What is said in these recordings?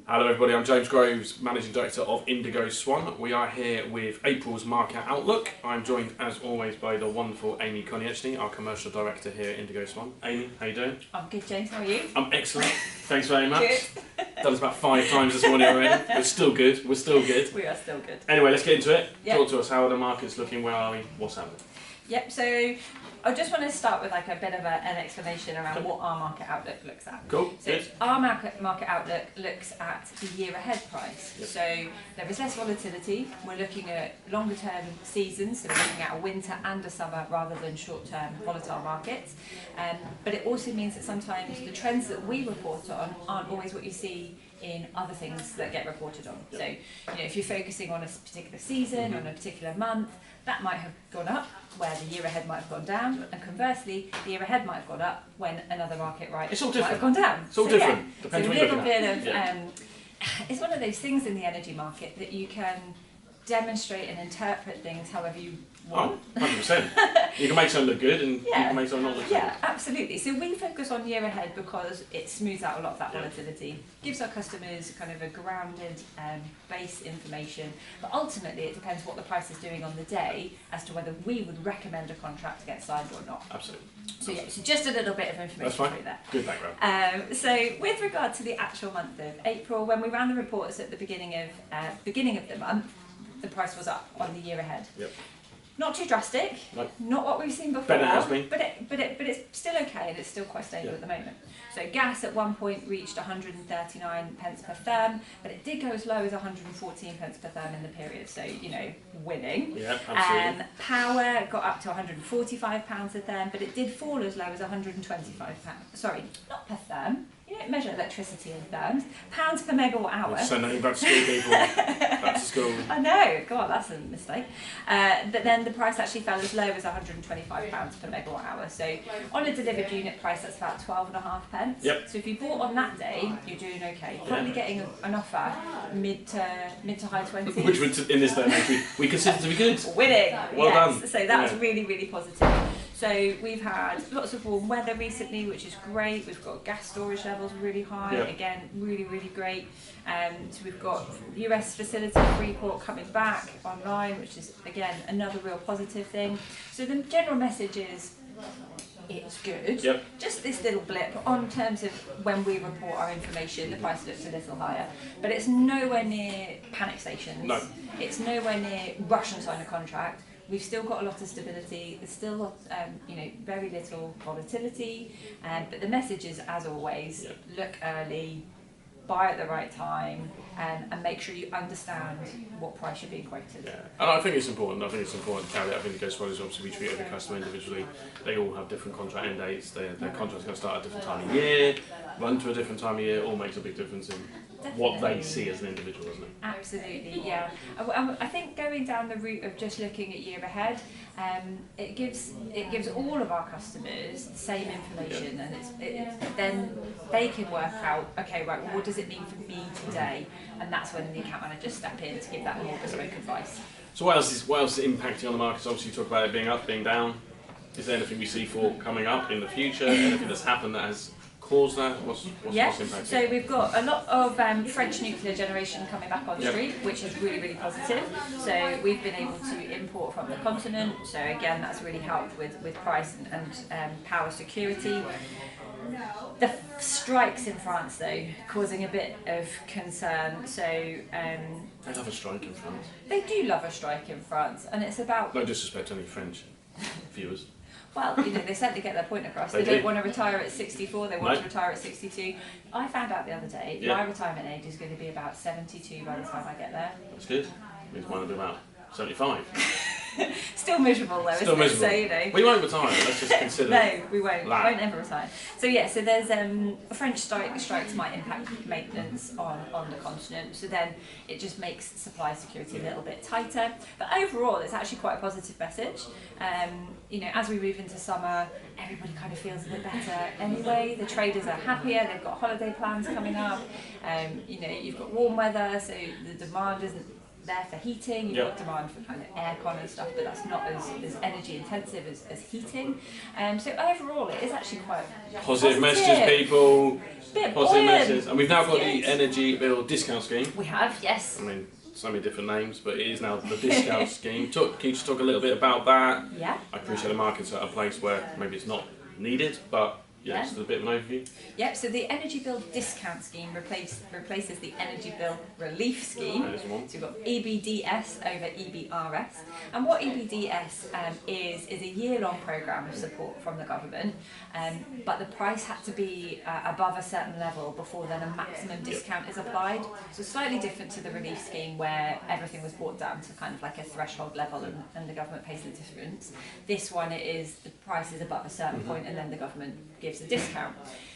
Hello everybody, I'm James Groves, Managing Director of Indigo Swan. We are here with April's Market Outlook. I'm joined as always by the wonderful Amy Konieczny, our Commercial Director here at Indigo Swan. Amy, how you doing? I'm good, James, how are you? I'm excellent, thanks very much. Good. Done this about 5 times this morning already. We're still good, We are still good. Anyway, let's get into it. Yep. Talk to us, how are the markets looking, where are we, what's happening? Yep, so I just want to start with like a bit of an explanation around what our market outlook looks at. Cool, so good. Our market outlook looks at the year ahead price. Yep. So there is less volatility. We're looking at longer term seasons, so we're looking at a winter and a summer rather than short term volatile markets. But it also means that sometimes the trends that we report on aren't always what you see in other things that get reported on. Yep. So, if you're focusing on a particular season, on a particular month, that might have gone up where the year ahead might have gone down, and conversely, the year ahead might have gone up when another market might have gone down. It's all different. Yeah. Depends so what a little bit of yeah. It's one of those things in the energy market that you can demonstrate and interpret things however you want. Oh, 100%. You can make something look good and you can make something not look good. Yeah, absolutely. So we focus on year ahead because it smooths out a lot of that volatility, gives our customers kind of a grounded base information, but ultimately it depends what the price is doing on the day as to whether we would recommend a contract to get signed or not. Absolutely. So yeah, so just a little bit of information through there. Good background. So with regard to the actual month of April, when we ran the reports at the beginning of the month, the price was up on the year ahead. Yep. Not too drastic, not what we've seen before, better has been. but it's still okay and it's still quite stable at the moment. So gas at one point reached 139 pence per therm, but it did go as low as 114 pence per therm in the period, so winning. Yeah, absolutely. Power got up to 145 pounds a therm, but it did fall as low as 125 pounds. Sorry, not per therm. You don't measure electricity in therms. Pounds per megawatt hour. Send that back to school, people. Back to school. I know. God, that's a mistake. But then the price actually fell as low as £125 per megawatt hour. So on a delivered unit price, that's about 12.5 pence. Yep. So if you bought on that day, you're doing okay. Probably getting an offer mid to high 20s. Which would, in this day and age, we consider to be good. Winning. Well done. So that's really, really positive. So we've had lots of warm weather recently, which is great. We've got gas storage levels really high, again, really, really great. So we've got US facility Freeport coming back online, which is, again, another real positive thing. So the general message is, it's good. Yep. Just this little blip on terms of when we report our information, the price looks a little higher, but it's nowhere near panic stations. No. It's nowhere near rush and sign a contract. We've still got a lot of stability. There's still, very little volatility. But the message is, as always, look early, buy at the right time, and make sure you understand what price you're being quoted. Yeah, and I think it's important. I think it's important to carry out. I think it goes well as obviously we treat every customer individually. They all have different contract end dates. Their contract's going to start at a different time of year, run to a different time of year. All makes a big difference in what they see as an individual, doesn't it? Absolutely, yeah. I think going down the route of just looking at year ahead, it gives all of our customers the same information, and then they can work out, okay, right, well, what does it mean for me today? And that's when the account managers step in to give that more bespoke advice. So what else is impacting on the markets? Obviously, you talk about it being up, being down. Is there anything we see for coming up in the future? Anything that's happened that has caused that? What's impacting? So we've got a lot of French nuclear generation coming back on stream, which is really, really positive. So we've been able to import from the continent. So again, that's really helped with price and power security. The strikes in France, though, causing a bit of concern. So they love a strike in France. They do love a strike in France, and it's about. No disrespect to any French viewers. Well, they certainly get their point across. They don't want to retire at 64, they want to retire at 62. I found out the other day, my retirement age is going to be about 72 by the time I get there. That's good. It means mine will be about 75. Still miserable though, isn't it? So, we won't retire, let's just consider No, we won't. That. We won't ever retire. So so there's French strikes might impact maintenance on the continent, so then it just makes supply security a little bit tighter. But overall, it's actually quite a positive message. As we move into summer, everybody kind of feels a bit better anyway. The traders are happier, they've got holiday plans coming up. You've got warm weather, so the demand isn't there for heating, you've got demand for kind of aircon and stuff, but that's not as energy intensive as heating. So overall, it is actually quite positive messages, people. Bit Positive buoyant. messages. And we've now got the energy bill discount scheme. We have, yes. I mean, so many different names, but it is now the discount scheme. Can you just talk a little bit about that? Yeah. I appreciate the market's at a place where maybe it's not needed, but yeah, just a bit of an overview. Yep, so the energy bill discount scheme replaces the energy bill relief scheme. So we've got EBDS over EBRS. And what EBDS is a year-long programme of support from the government, but the price had to be above a certain level before then a maximum discount is applied. So slightly different to the relief scheme where everything was brought down to kind of like a threshold level and the government pays the difference. This one, it is the price is above a certain point and then the government gives a discount.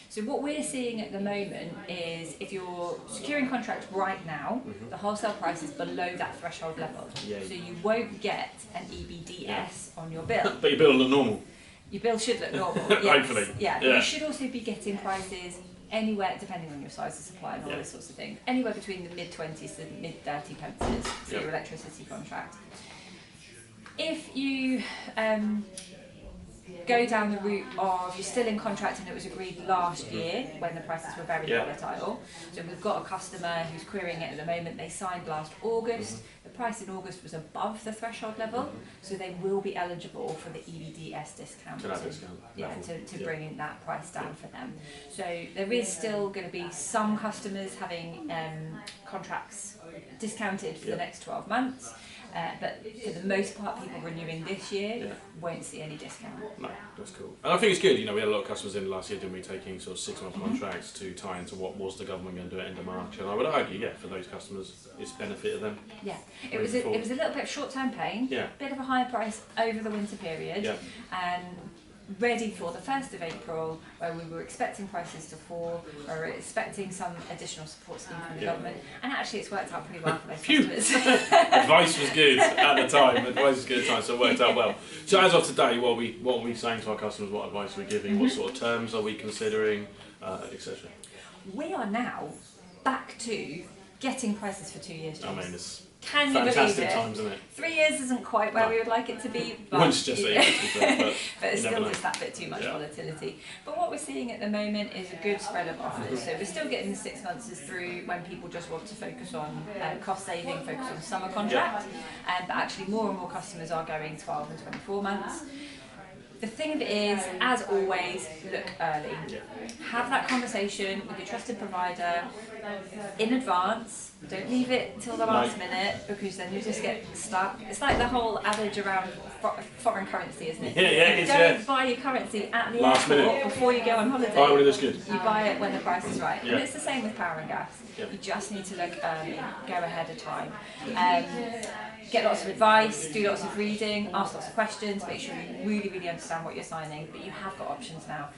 So what we're seeing at the moment is if you're securing contracts right now, the wholesale price is below that threshold level. Yeah. So you won't get an EBDS on your bill. But your bill will look normal. Your bill should look normal. Yes. Hopefully. Yeah. You should also be getting prices anywhere, depending on your size of supply and all those sorts of things, anywhere between the mid-20s to mid-30 pences for your electricity contract. If you go down the route of you're still in contract and it was agreed last year when the prices were very volatile. So we've got a customer who's querying it at the moment. They signed last August. The price in August was above the threshold level, so they will be eligible for the EBDS discount. To bring in that price down for them. So there is still going to be some customers having contracts discounted for the next 12 months. But for the most part, people renewing this year won't see any discount. No, that's cool. And I think it's good, you know, we had a lot of customers in last year, didn't we, taking sort of 6-month contracts to tie into what was the government going to do at end of March. And I would argue, for those customers, it's benefited them. Yeah, it was a little bit of short-term pain, bit of a higher price over the winter period, and ready for the 1st of April, where we were expecting prices to fall, we were expecting some additional support scheme from the government, and actually it's worked out pretty well for those customers. Advice was good at the time, so it worked out well. So as of today, what are we saying to our customers, what advice are we giving, what sort of terms are we considering, etc.? We are now back to getting prices for 2 years. I mean, it's can you believe it? Times, isn't it? 3 years isn't quite where we would like it to be, but, Once just but it's still just that bit too much volatility. But what we're seeing at the moment is a good spread of offers. So we're still getting the 6 months through when people just want to focus on cost saving, focus on summer contract, but actually more and more customers are going 12 and 24 months. The thing of it is, as always, look early. Have that conversation with your trusted provider in advance. Don't leave it till the last minute, because then you just get stuck. It's like the whole adage around foreign currency, isn't it? Don't buy your currency at the airport before you go on holiday. Buy when it looks good. You buy it when the price is right. And it's the same with power and gas. You just need to look early, go ahead of time. Get lots of advice, do lots of reading, ask lots of questions, make sure you really understand what you're signing, but you have got options now.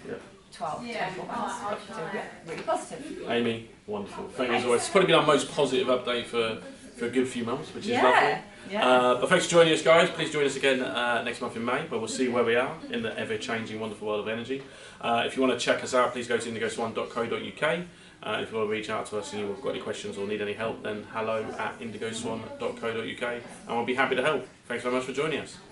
12, 24 months. So really positive. Amy, wonderful. Thank you as always. It's probably been our most positive update for a good few months, which is lovely. But thanks for joining us, guys. Please join us again next month in May, where we'll see where we are in the ever-changing, wonderful world of energy. If you want to check us out, please go to indigoswan.co.uk. If you want to reach out to us and you've got any questions or need any help, then hello@indigoswan.co.uk, and we'll be happy to help. Thanks very much for joining us.